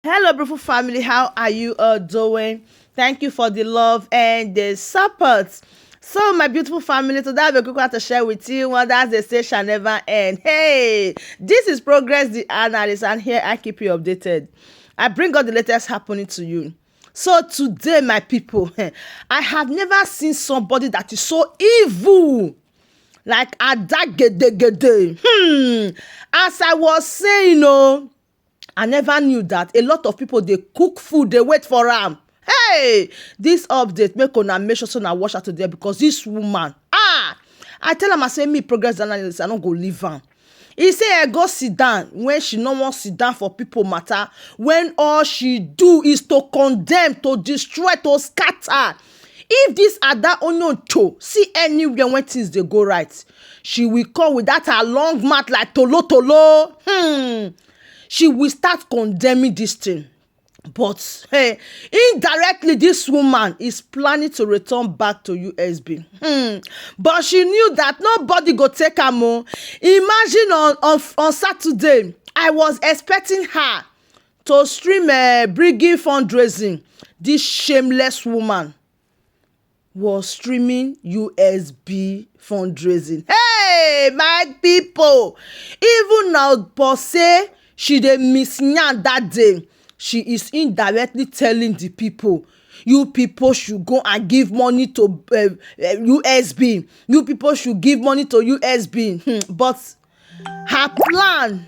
Hello, beautiful family. How are you all doing? Thank you for the love and the support. So, my beautiful family, today I have a quick one to share with you. What does they say shall never end. Hey, this is Progress the Analyst, and here I keep you updated. I bring all the latest happening to you. So today, my people, I have never seen somebody that is so evil like Adagedegede. As I was saying, I never knew that a lot of people, they cook food, they wait for am. Hey, this update make una make sure so na watch her today, because this woman, I tell am, I say, me Progress Analyst, I no go leave am. He say I go sit down when she no wan sit down for people matter, when all she do is to condemn, to destroy, to scatter. If this Ada Onyocho see anywhere when things dey go right, she will come with that her long mouth like tolo tolo. She will start condemning this thing. But hey, indirectly, this woman is planning to return back to USB. But she knew that nobody go take her more. Imagine on Saturday, I was expecting her to stream bringing fundraising. This shameless woman was streaming USB fundraising. Hey, my people, even now, per se, she dey miss yan that day. She is indirectly telling the people, you people should go and give money to USB. You people should give money to USB. But her plan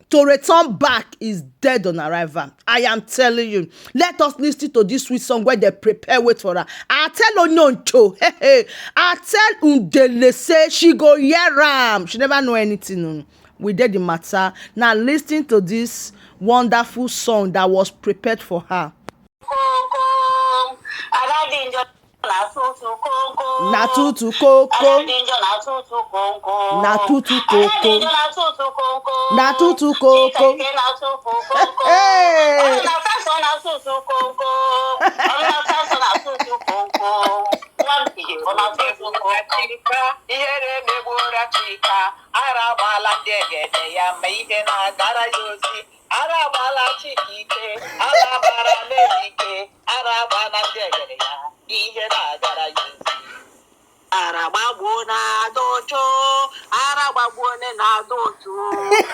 to return back is dead on arrival. I am telling you. Let us listen to this sweet song where they prepare wait for her. I tell Onyoncho, I tell Udele say she go hear am. She never know anything. We did the matter. Now listen to this wonderful song that was prepared for her. Na tutu koko, na tutu koko, na tutu koko. Hey. Arababona dojo, arababone na dojo,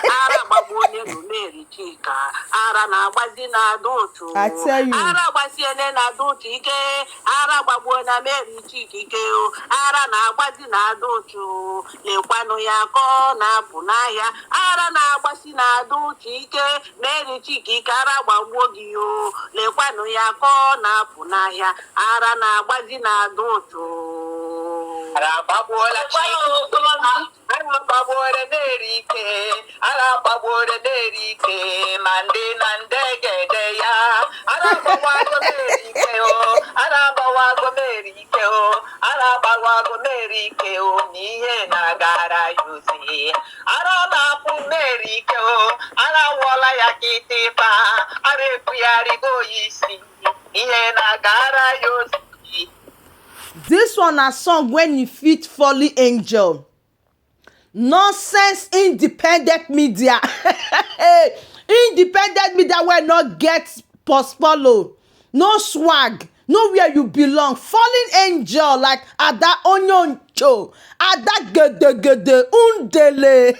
arababone numeri chika, aranabazi na dojo. I tell you. Arabasiene na dotike, arababona meri chikike, aranabazi na dojo. Lekwano yako na punaya, aranabasi na dotike, meri chikike, arababogio. Lekwano yako na punaya, aranabazi na dojo. Arababola Nerike, Mande Nandege ya, Arabawago Nerike, Nihe Nagara Yuzi, Arabapu Nerike, Arawala Yakitipa, Arepuyarigo Yisi, Nihe Nagara Yuzi. This one a song when you fit Fallen Angel. Nonsense independent media. Independent media will not get post follow. No swag. Nowhere you belong. Fallen Angel like Ada Onyoncho. Ada Gedegede Udele.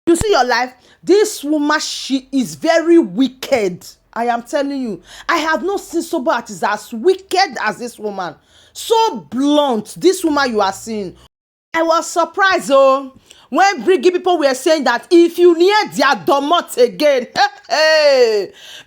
You see your life? This woman, she is very wicked. I am telling you, I have not seen somebody that is as wicked as this woman. So blunt, this woman you are seeing. I was surprised, when Briggy people were saying that if you near their domot again,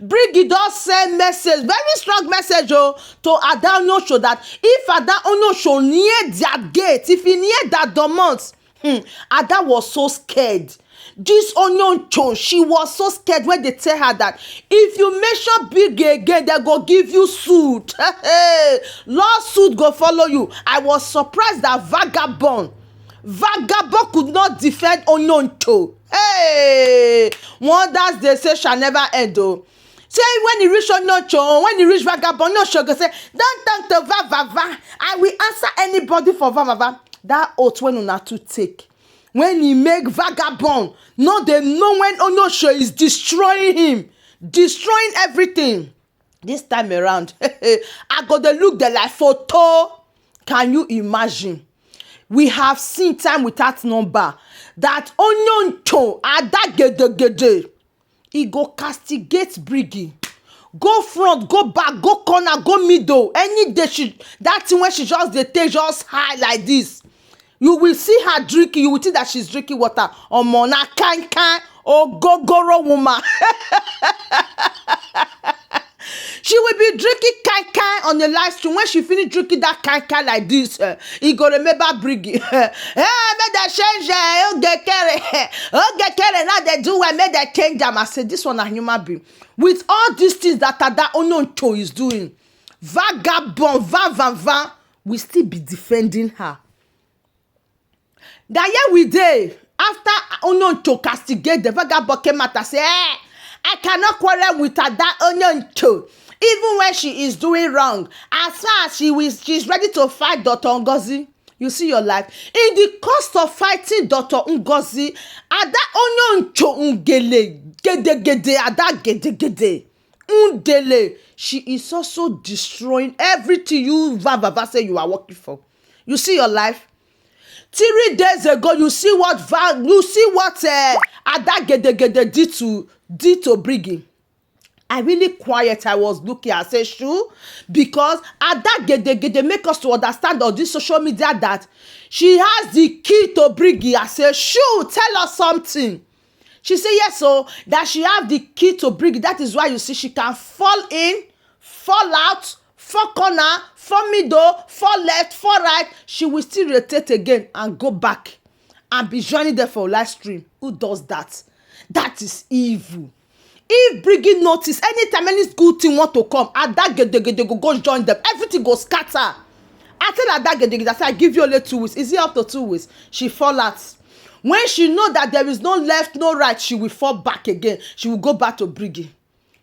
Briggy does send message, very strong message, to Ada Onyoncho that if Ada Onyoncho near their gate, if he near that domot, Ada was so scared. This Onyoncho, she was so scared when they tell her that if you mention big again, they go give you suit. Lawsuit go follow you. I was surprised that Vagabond could not defend Onyoncho. Hey, wonders they say shall never end. Say when he reach Onyoncho, when he reach Vagabond, Onyoncho go say, don't talk to Va. I will answer anybody for Va. That oath when una to take. when he make vagabond, no dey know when Onyosho is destroying him, destroying everything. This time around, I go dey look the like photo. Can you imagine? We have seen time without number that Onyoncho adagedegede, he go castigate Brigi. Go front, go back, go corner, go middle. Any day that thing when she just dey take just high like this, you will see her drinking. You will think that she's drinking water. Omo na kind ogogoro woman. She will be drinking kai on the live stream. When she finish drinking that kai like this, he go remember Brigi. Make that change. Okay, now they do well. Make that change them. I said, this one a human being. With all these things that Onyoncho is doing, vagabond, va, we still be defending her. That year we did, after Onyoncho castigate the vagabond came out and say, I cannot quarrel with her, that Onyoncho. Even when she is doing wrong, as far as she's ready to fight Dr. Ngozi. You see your life. In the cost of fighting Dr. Ngozi, ada Onyoncho ungele, gede, ada gede, Udele, she is also destroying everything you Vava say you are working for. You see your life. 3 days ago, you see what ada gede did to Brigi. I really quiet. I was looking. I said, sure, because Ada gede make us to understand on this social media that she has the key to Brigi. I said, sure, tell us something. She said, yes, so that she have the key to Brigi. That is why you see she can fall in, fall out, fall corner, fall middle, fall left, fall right. She will still rotate again and go back and be joining them for live stream. Who does that? That is evil. If Brigi notice anytime any good thing want to come, Ada gede go join them. Everything go scatter. I tell Ada gede, I say I give you only 2 weeks. Is it up to 2 weeks? She fall out. When she know that there is no left, no right, she will fall back again. She will go back to Brigi.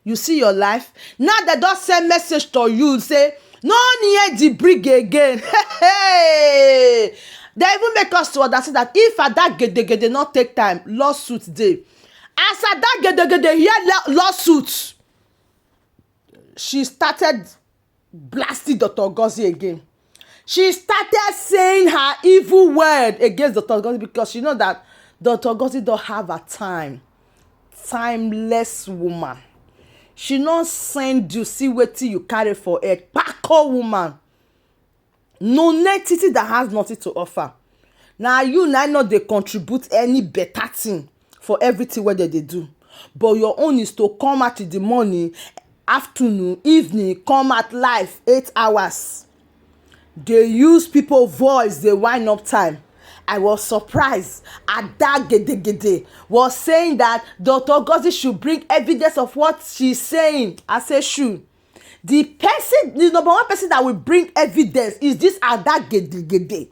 You see your life. Now they don't send message to you say no near the Brigi again. Hey, they even make us to understand that if Ada gede not take time, lawsuit day. As Ada gede hear lawsuit, she started blasting Dr. Ngozi again. She started saying her evil word against Dr. Ngozi because she know that Dr. Ngozi don't have a time. Timeless woman. She not send you see wetin you carry for a Ekpa woman. No entity that has nothing to offer. Now you know they contribute any better thing for everything what they do, but your own is to come out in the morning, afternoon, evening, come at live 8 hours. They use people voice, they wind up time. I was surprised. Ada gede was saying that Dr. Ngozi should bring evidence of what she's saying. I say sure. The number one person that will bring evidence is this Ada gede.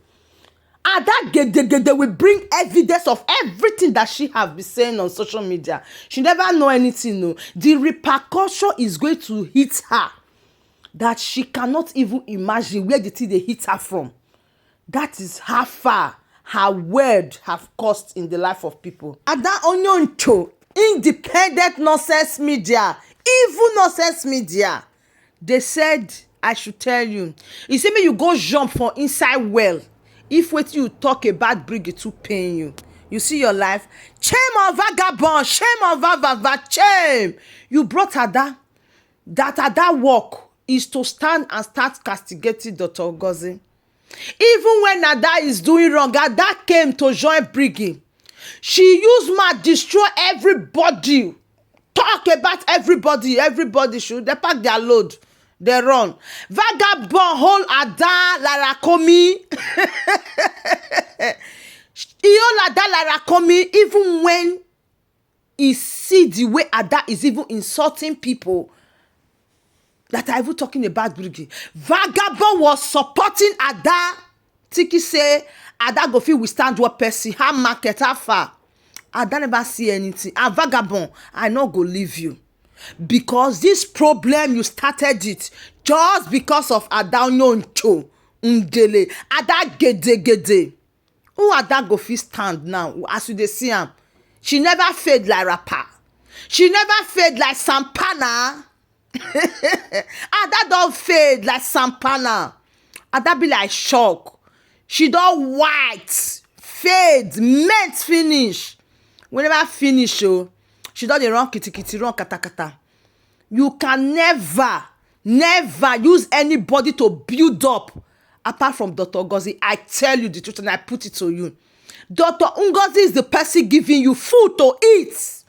Ada gede will bring evidence of everything that she have been saying on social media. She never know anything. No, the repercussion is going to hit her that she cannot even imagine where the thing they hit her from. That is how far her word have cost in the life of people. Ada Onyoncho, independent nonsense media, evil nonsense media. They said I should tell you. You see me, you go jump for inside well. If what you talk about Brigi to pain you. You see your life. Shame on vagabond. Shame on vava. Shame. You brought Ada. That Ada work is to stand and start castigating Dr. Ngozi. Even when Ada is doing wrong, Ada came to join Brigi. She used mouth destroy everybody. Talk about everybody. Everybody should. They pack their load. They run. Vagabond hold Ada Larakomi. He hold Ada Larakomi even when he see the way Ada is even insulting people that are even talking about Brigi. Vagabond was supporting Ada. Tiki say Ada go fit withstand what person. How market how far. Ada never see anything. And Vagabond, I no go leave you. Because this problem you started it just because of Ada Onyoncho Udele. Ada gede. Who Ada go fit stand now? As you dey see am, she never fade like rapper. She never fade like Sampana. Ada don fade like Sampana. Ada be like shock. She don white, fade, melt finish. We never finish oh. She don dey run kitikiti, run katakata. You can never use anybody to build up apart from Dr. Ngozi. I tell you the truth and I put it to you. Dr. Ngozi is the person giving you food to eat.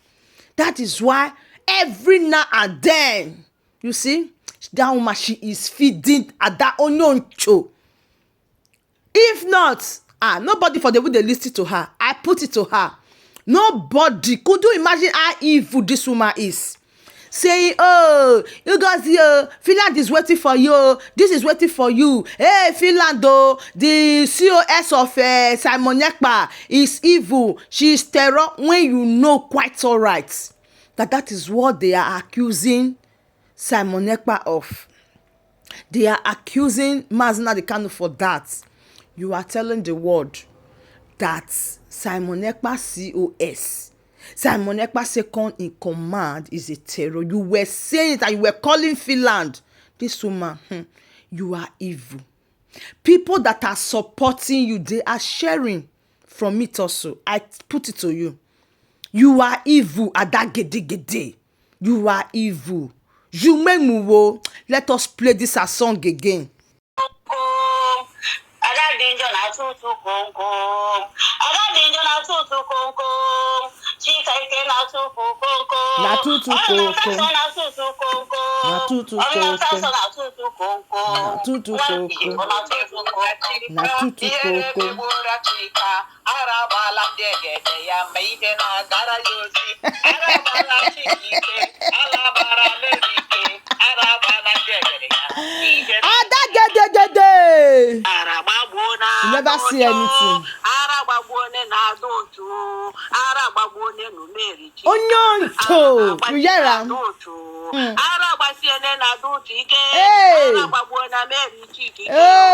That is why every now and then, you see, that woman, she is feeding at that onyoncho. If not, nobody for the way they listen to her. I put it to her. Nobody. Could you imagine how evil this woman is? Saying, oh, you guys here, Finland is waiting for you. This is waiting for you. Hey, Finland, though, the COS of Simon Ekpa is evil. She is terror when you know quite all right that is what they are accusing Simon Ekpa of. They are accusing Mazina the Kanu for that. You are telling the world that Simon Ekpa COS, Simon Ekpa second in command, is a terror. You were saying it and you were calling Finland. This woman, you are evil. People that are supporting you, they are sharing from it also. I put it to you. You are evil. Adagede. You are evil. Jumemuwo. Let us play this a song again. Na tutu koko. Na tutu koko. Na tutu koko. Na tutu koko. Adagede. You never see anything. Onyoncho. You hear am? Hey. Oh.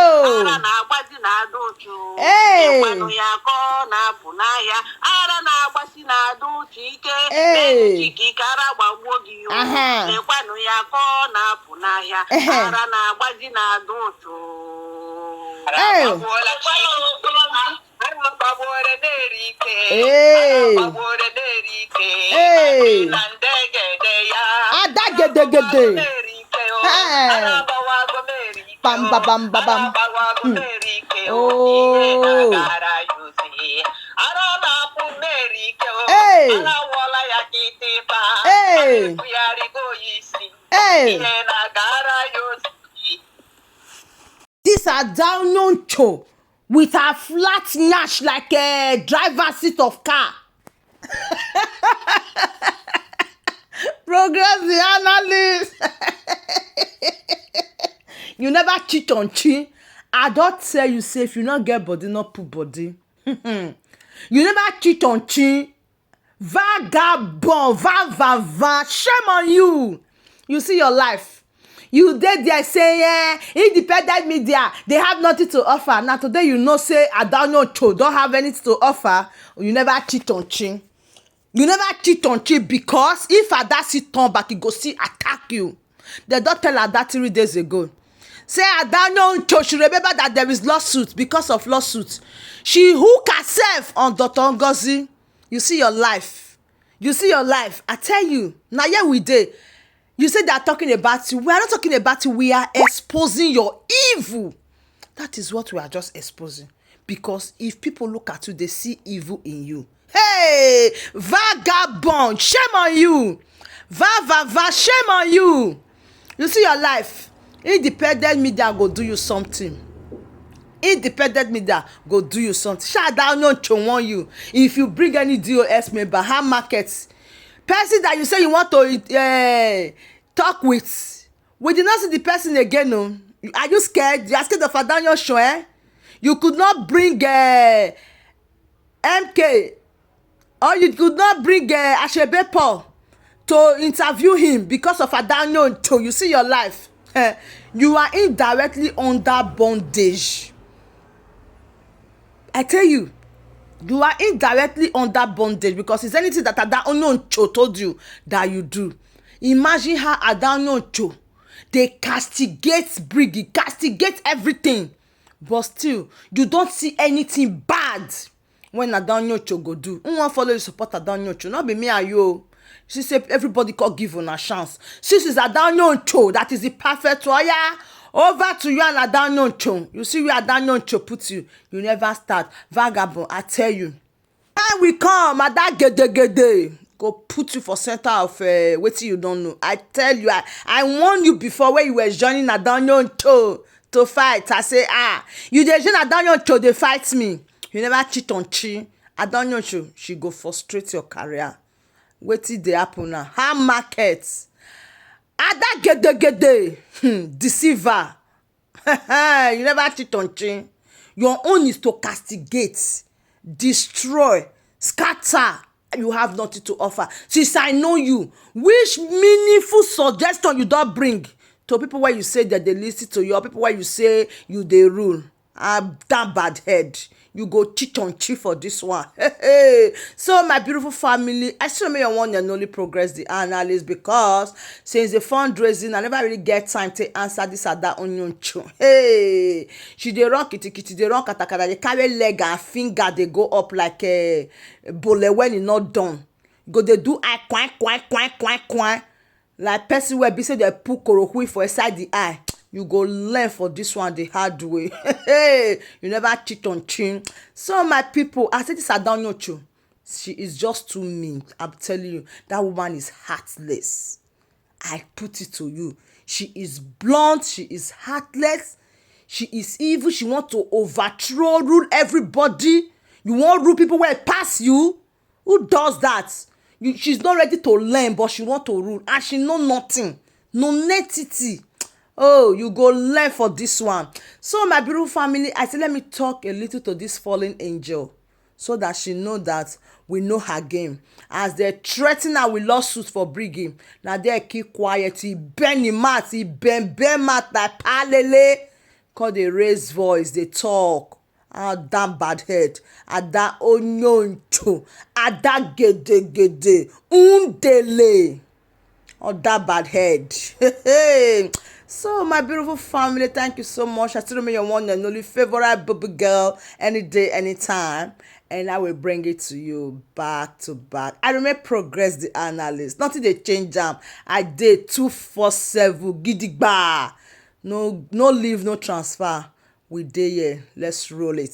Hey. Hey. Hey. Adagede. Hey. Bam bam bam bam. Oh. Hey. Hey. Hey. These are down with a flat nash like a driver's seat of car. Progress the analyst. You never cheat on chi. I don't tell you say if you not get body, not put body. You never cheat on chi. Vagabond, va. Shame on you. You see your life. You did there say, independent media, they have nothing to offer. Now today you know say Adanocho don't have anything to offer. You never cheat on chi. You never cheat on chi because if Adasi turn back, he go see attack you. They don't tell Ada 3 days ago. Say Adanocho, she remember that there is lawsuit. Because of lawsuit, she hook herself on Dr. Ngozi. You see your life. You see your life. I tell you. Now here we did. You say they are talking about you. We are not talking about you. We are exposing your evil. That is what we are just exposing. Because if people look at you, they see evil in you. Hey, vagabond, shame on you. Va, shame on you. You see your life. Independent media go do you something. Independent media go do you something. Shout down no want you. If you bring any DOS member, how markets, person that you say you want to talk with, we did not see the person again. No, are you scared? You are scared of Adaniel show? You could not bring MK, or you could not bring Ashebe Paul to interview him because of Adaniel show. You see your life. You are indirectly under bondage. I tell you, You are indirectly under bondage because it's anything that Adanyocho told you that you do. Imagine how Adanyocho, they castigate Briggy, castigate everything, but still you don't see anything bad when Adanyocho go do. Who wan follow you support Adanyocho? Not be me and you. She say everybody could give una chance. Since it's Adanyocho that is the perfect one. Yeah. Over to you and Adanyocho. You see where Adanyocho put you. You never start. Vagabond, I tell you. Time we come, Adagedegede go put you for center of wetin you don't know. I tell you, I warned you before when you were joining Adanyocho to fight. I say, you dey join Adanyocho, they fight me. You never cheat on Chi. Adanyocho, she go frustrate your career. Wetin dey happen now? How market? Adagedegede, deceiver. You never cheat on Chi. Your own is to castigate, destroy, scatter. You have nothing to offer. Since I know you, which meaningful suggestion you don't bring to people where you say that they listen to you, or people where you say you they rule? That bad head. You go cheat on Chi for this one. So my beautiful family, I still may want and only progress the analyst because since the fundraising, I never really get time to answer this or that onion cho. Hey, she dey run kitty, dey run katakata, they carry leg and finger, they go up like a bole when it's not done. Go they do eye quack, like person where be say they put korohui for inside the eye. You go learn for this one the hard way. You never cheat on Chin. So my people, I say this Adanyocho, she is just too mean. I'm telling you, that woman is heartless. I put it to you. She is blunt. She is heartless. She is evil. She want to overthrow, rule everybody. You want rule people where it pass you? Who does that? She's not ready to learn, but she want to rule. And she know nothing. No netity. Oh, you go learn for this one. So my beautiful family, I say let me talk a little to this fallen angel so that she know that we know her game. As they threaten her with lawsuits for bringing, now they keep quiet. He bend him mat, he bend mat like palele. Cause they raise voice, they talk. Damn bad head. Ada onyoncho. Ada gede. Udele. That bad head. So my beautiful family, thank you so much. I still remain your one and only favorite baby girl, any day, anytime, and I will bring it to you back to back. I remain progress the analyst. Nothing they change them. I did 247 gidigba. No leave, no transfer. We dey here. Let's roll it.